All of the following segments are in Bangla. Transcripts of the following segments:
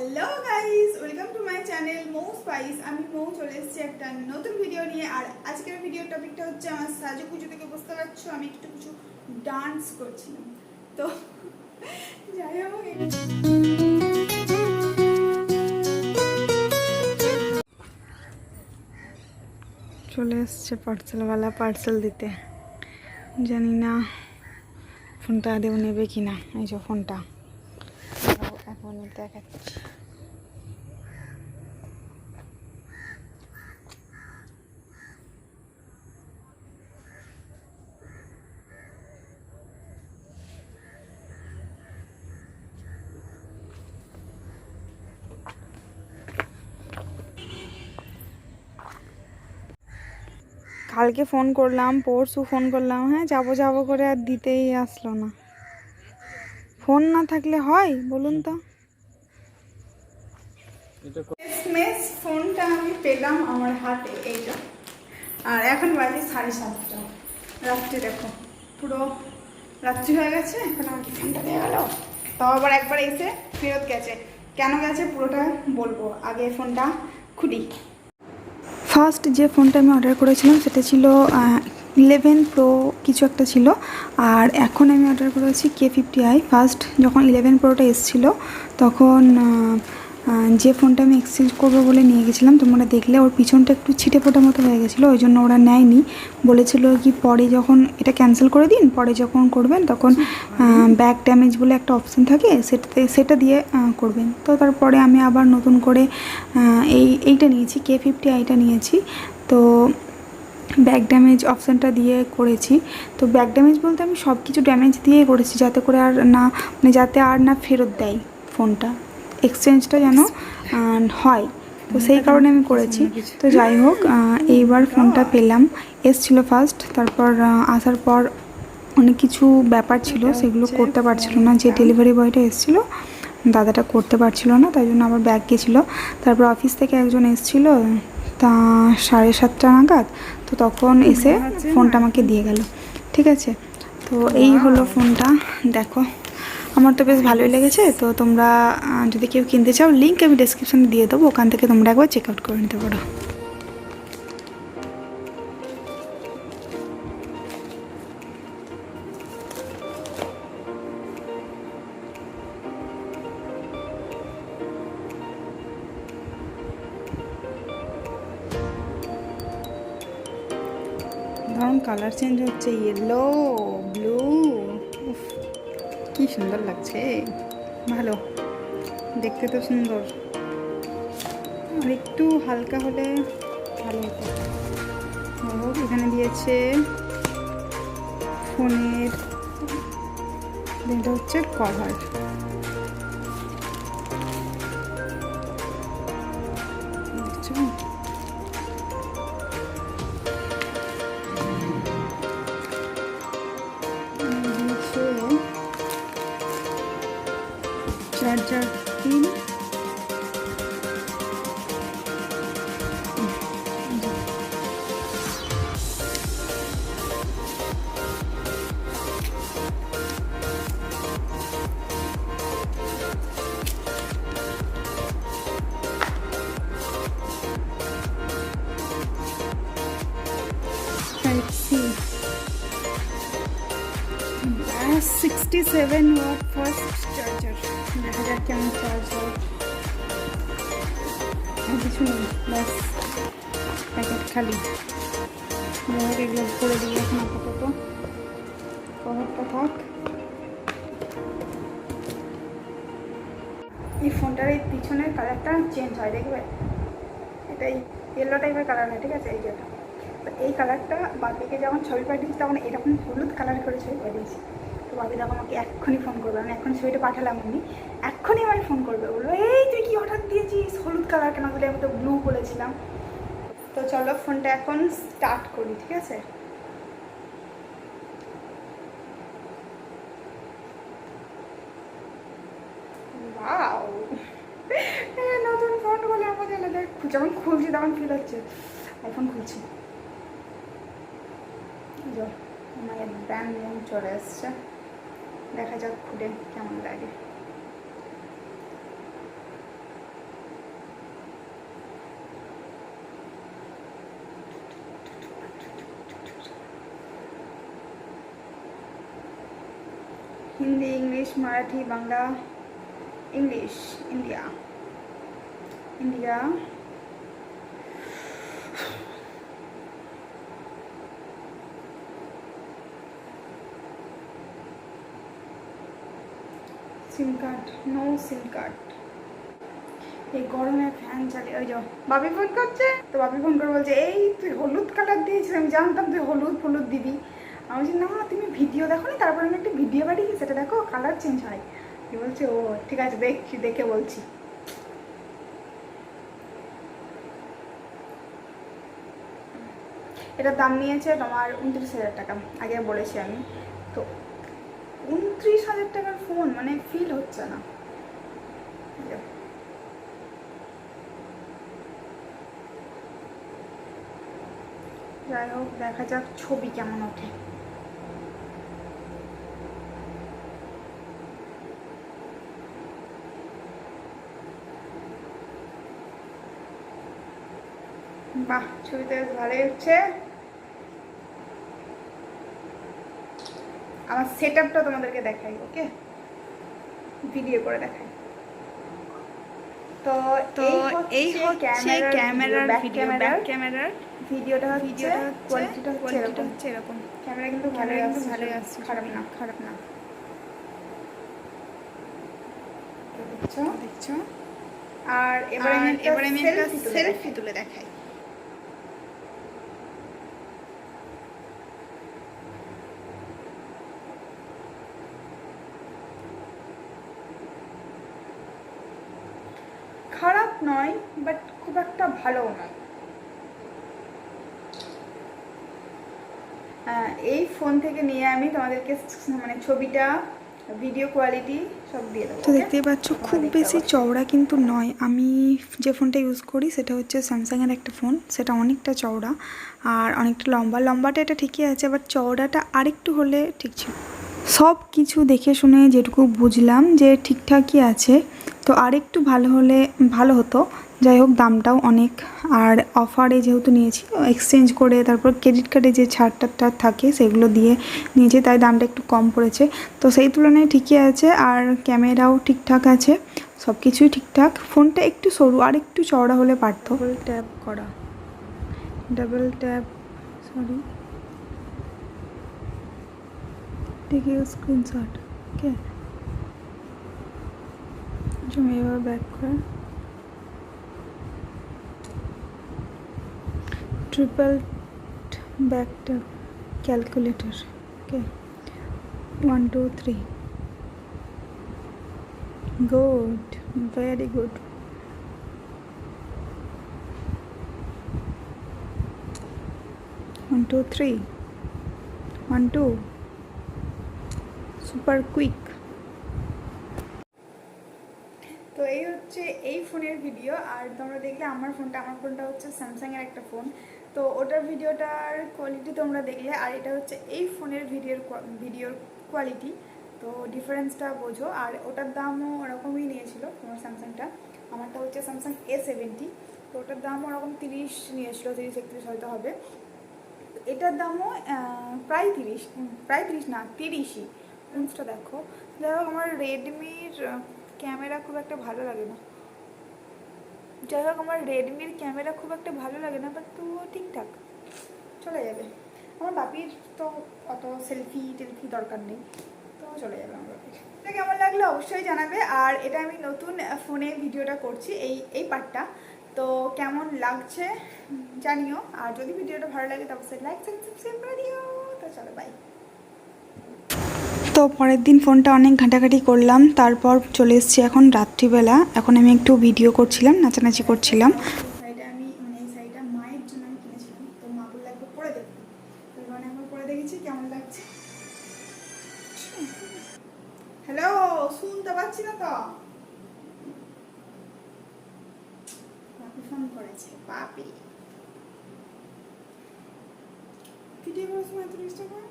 Hello guys, welcome to my channel Mou spice. আমি মৌ চলে এসেছি একটা নতুন ভিডিও নিয়ে। আর আজকের ভিডিওর টপিকটা হচ্ছে আমার সাজুগুজু থেকে বুঝতে পারছো আমি একটু কিছু ডান্স করছিলাম। তো যাই হোক, চলে এসছে পার্সেলওয়ালা পার্সেল দিতে। জানি না ফোনটা আদেও নেবে কিনা। এই যে ফোনটা এখন দেখাচ্ছি। কালকে ফোন করলাম, পরশু ফোন করলাম, হ্যাঁ যাবো যাবো করে আর দিতেই আসলো না। ফোন না থাকলে হয় বলুন তো? ফোনটা আমি পেলাম আমার হাতে, এইটা। আর এখন বাজে 7:30 রাত্রি। দেখো পুরো রাত্রি হয়ে গেছে, এখন আমাকে ফোনটা দিয়ে গেল। তাও আবার একবার এসে ফেরত গেছে। কেন গেছে পুরোটা বলবো, আগে ফোনটা খুলি। ফার্স্ট যে ফোনটা আমি অর্ডার করেছিলাম সেটা ছিল 11 প্রো কিছু একটা ছিল। আর এখন আমি অর্ডার করেছি K50i। ফার্স্ট যখন 11 প্রোটা এসেছিলো তখন যে ফোনটা আমি এক্সচেঞ্জ করবো বলে নিয়ে গেছিলাম, তোমরা দেখলে ওর পিছনটা একটু ছিটে ফোটা মতো হয়ে গেছিলো, ওই জন্য ওরা নেয়নি। বলেছিল কি পরে যখন এটা ক্যান্সেল করে দিন, পরে যখন করবেন তখন ব্যাক ড্যামেজ বলে একটা অপশান থাকে, সেটা দিয়ে করবেন। তো তারপরে আমি আবার নতুন করে এইটা নিয়েছি, K50iটা নিয়েছি। তো ব্যাক ড্যামেজ অপশানটা দিয়ে করেছি। তো ব্যাক ড্যামেজ বলতে আমি সব কিছু ড্যামেজ দিয়েই করেছি, যাতে করে আর না যাতে আর না ফেরত দেয় ফোনটা, এক্সচেঞ্জটা যেন হয়। তো সেই কারণে আমি করেছি। তো যাই হোক, এইবার ফোনটা পেলাম। এসছিলো ফার্স্ট, তারপর আসার পর অনেক কিছু ব্যাপার ছিল, সেগুলো করতে পারছিল না। যে ডেলিভারি বয়টা এসেছিলো দাদাটা করতে পারছিল না, তাই জন্য আবার ব্যাগ গেছিলো। তারপর অফিস থেকে একজন এসেছিলো তা 7:30 নাগাদ, তো তখন এসে ফোনটা আমাকে দিয়ে গেল। ঠিক আছে, তো এই হলো ফোনটা। দেখো আমার তো বেশ ভালোই লেগেছে। তো তোমরা যদি কেউ কিনতে চাও, লিঙ্ক আমি ডেসক্রিপশানে দিয়ে দেবো, ওখান থেকে তোমরা একবার চেক আউট করে নিতে পারো। ধরুন কালার চেঞ্জ হচ্ছে, ইয়েলো, ব্লু, কি সুন্দর লাগছে, ভালো দেখতে, তো সুন্দর। আর একটু হালকা হলে ভালো হতো। এখানে দিয়েছে ফোনের, এটা হচ্ছে cover. Charger pin, Type-C, 67 watt fast charger. দেখা যাক কেমন চার্জ হয়। আর কিছু নেই, ব্যাস প্যাকেট খালি। এগুলো করে দিই এখন আপাতত, কভারটা থাক। এই ফোনটার এই পিছনের কালারটা চেঞ্জ হয়, দেখবে এটাই ইয়েলো টাইপের কালার হয়। ঠিক আছে, এই যেটা, তো এই কালারটা বাপিকে যখন ছবি পাঠিয়েছি তখন এরকম হলুদ কালার করে ছবি পাঠিয়েছি। তো বাপি তখন আমাকে এক্ষুনি ফোন করবে, আমি এখন ছবিটা পাঠালাম, উনি এক্ষুনি আমাকে ফোন করবে, বললো এই তুই কি অর্ডার দিয়েছিস, হলুদ কালার কেন বলে, আমি তো ব্লু বলেছিলাম। তো চলো ফোনটা এখন স্টার্ট করি। ঠিক আছে, ওয়াও, নতুন ফোন বলে আমাকে দেখ, যখন খুলছি তখন ফিল হচ্ছে আইফোন খুলছি। আমার ব্র্যান্ড নিউ চলে এসছে, দেখা যাক খুলে কেমন লাগে। Hindi, English, Marathi, Bangla, English, India, India, SIM card, no SIM card. এই গরমে ফ্যান চালিয়ে ওই যাও বাপি ফোন করছে, তো বাপি ফোন করে বলছে এই তুই হলুদ কালার দিয়েছিস, আমি জানতাম তুই হলুদ হলুদ দিবি। আমি বলছি না তুমি ভিডিও দেখো নি, তারপরে আমি একটা ভিডিও পাঠিয়েছি সেটা দেখো কালার চেঞ্জ হয়। কি বলছে ও ঠিক আছে দেখছি, দেখে বলছি। এটার দাম নিয়েছে তোমার 29,000 টাকা, আগে বলেছি আমি। তো 29,000 টাকার ফোন মানে ফিল হচ্ছে না। যাই হোক দেখা যাক ছবি কেমন ওঠে। বাহ ছবিতে ভালোই হচ্ছে। আমার সেট আপটা তোমাদেরকে দেখাই, ওকে ভিডিও করে দেখাই। তো এই হচ্ছে ক্যামেরার ভিডিও, ব্যাক ক্যামেরার ভিডিওটা হচ্ছে কোয়ালিটিটা হচ্ছে এরকম। ক্যামেরা কিন্তু ভালোই আসছে, খারাপ না, খারাপ না। দেখছো। আর এবারে আমি একটা সেলফি তুলে দেখাই। খারাপ নয় বাট খুব একটা ভালো নয়। এই ফোন থেকে নিয়ে আমি তোমাদেরকে মানে ছবিটা, ভিডিও কোয়ালিটি সব দিয়ে দেবো। তো দেখতেই পাচ্ছ খুব বেশি চওড়া কিন্তু নয়। আমি যে ফোনটা ইউজ করি সেটা হচ্ছে স্যামসাংয়ের একটা ফোন, সেটা অনেকটা চওড়া আর অনেকটা লম্বাটা এটা ঠিকই আছে, বাট চওড়াটা আরেকটু হলে ঠিক ছিল। সব কিছু দেখে শুনে যেটুকু বুঝলাম যে ঠিকঠাকই আছে, তো আরেকটু ভালো হলে ভালো হতো। যাই হোক দামটাও অনেক, আর অফারে যেহেতু নিয়েছি এক্সচেঞ্জ করে তারপর ক্রেডিট কার্ডে যে ছাড়টা থাকে সেগুলো দিয়ে নিয়েছি, তাই দামটা একটু কম পড়েছে। তো সেই তুলনায় ঠিকই আছে, আর ক্যামেরাও ঠিকঠাক আছে, সব কিছুই ঠিকঠাক। ফোনটা একটু সরু, আর একটু চওড়া হলে পারতো। Double tap sorry, take a screenshot, okay? जो मेरा बैक कर triple back tap calculator, okay? 1 2 3 good, very good. One two three, 1 2 super quick. তো এই হচ্ছে এই ফোনের ভিডিও। আর তোমরা দেখলে আমার ফোনটা হচ্ছে স্যামসাংয়ের একটা ফোন, তো ওটার ভিডিওটার কোয়ালিটি তোমরা দেখলে, আর এটা হচ্ছে এই ফোনের ভিডিওর কোয়ালিটি, তো ডিফারেন্সটা বোঝো। আর ওটার দামও ওরকমই নিয়েছিল তোমার স্যামসাংটা, আমারটা হচ্ছে স্যামসাং A70, তো ওটার দামও ওরকম 30 নিয়েছিল, 30-31 হয়তো হবে। এটার দামও প্রায় 30 না 30ই। ফোনটা দেখো। যাই হোক আমার রেডমির ক্যামেরা খুব একটা ভালো লাগে না, বাট তো ঠিকঠাক চলে যাবে। আমার বাপির তো অত সেলফি দরকার নেই, তো চলে যাবে আমার বাপির। এটা কেমন লাগলো অবশ্যই জানাবে। আর এটা আমি নতুন ফোনে ভিডিওটা করছি, এই পার্টটা, তো কেমন লাগছে জানিও। আর যদি ভিডিওটা ভালো লাগে তো অবশ্যই লাইক সাবস্ক্রাইব করে দিও। তো চলো বাই। তো পরের দিন ফোনটা অনেক ঘাঁটাঘাঁটি করলাম, তারপর চলে এসেছি এখন রাত্রিবেলা। এখন আমি একটু ভিডিও করছিলাম, নাচানাচি করছিলাম। শাড়িটা আমি এই শাড়িটা মায়ের জন্য আমি কিনেছিলাম, তো মা বললে একবার পরে দেখো, তো মানে একবার পরে দেখেছি কেমন লাগছে। হ্যালো, শুনতে পাচ্ছি না তো, বাপি ফোন করেছে। বাপি ভিডিও করার সময় এত ডিস্টার্ব করে।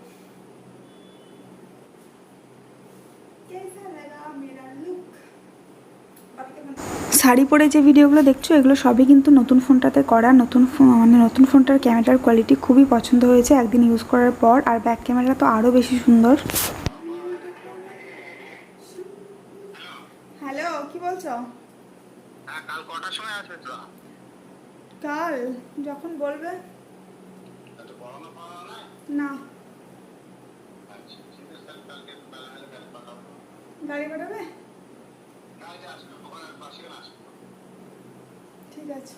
শাড়ি পরে যে ভিডিওগুলো দেখছো এগুলো সবই কিন্তু নতুন ফোনটাতে করা। নতুন ফোনটার ক্যামেরার কোয়ালিটি খুবই পছন্দ হয়েছে একদিন ইউজ করার পর, আর ব্যাক ক্যামেরা তো আরও বেশি সুন্দর। কাল যখন বলবে। না গাড়ি পাঠাবে, ঠিক আছে।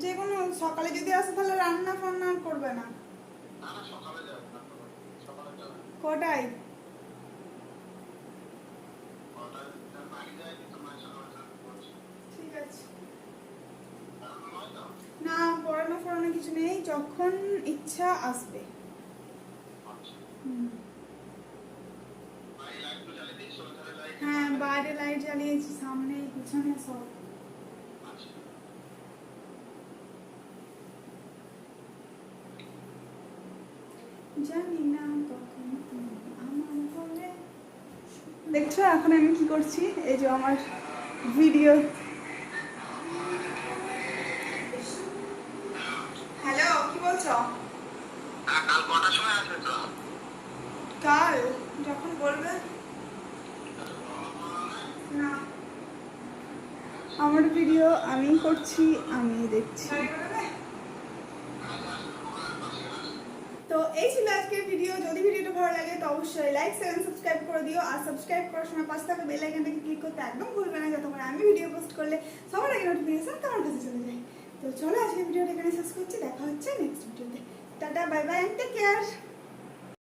যে কোনো সকালে যদি আসে তাহলে রান্না ফান্না করবে না? কটায়? ঠিক আছে। না পড়ানো ফড়ানো কিছু নেই, যখন ইচ্ছা আসবে। হ্যাঁ বাইরে লাইট জ্বালিয়েছি, সামনে পিছনে সব। জানি না কখন তুমি আমার ঘরে। দেখছো এখন আমি কি করছি? এই যে আমার ভিডিও। হ্যালো, কি বলছো? কাল কটার সময় আসবে তো? কাল যখন বলবে। না আমার ভিডিও আমি করছি, আমি দেখছি। তো এই ছিল আজকের ভিডিও। যদি ভিডিওটা ভালো লাগে তো অবশ্যই লাইক শেয়ার সাবস্ক্রাইব করে দিও। আর সাবস্ক্রাইব করার সময় পাশে থাকা বেল আইকনটাকে ক্লিক করতে একদম ভুলবে না, যাতে করে আমি ভিডিও পোস্ট করলে সবার আগে নোটিফিকেশন তোমার কাছে চলে যায়। তো চলো আজকের ভিডিওটা এখানে শেষ করছি, দেখা হচ্ছে নেক্সট ভিডিওতে। Tata bye bye and take care.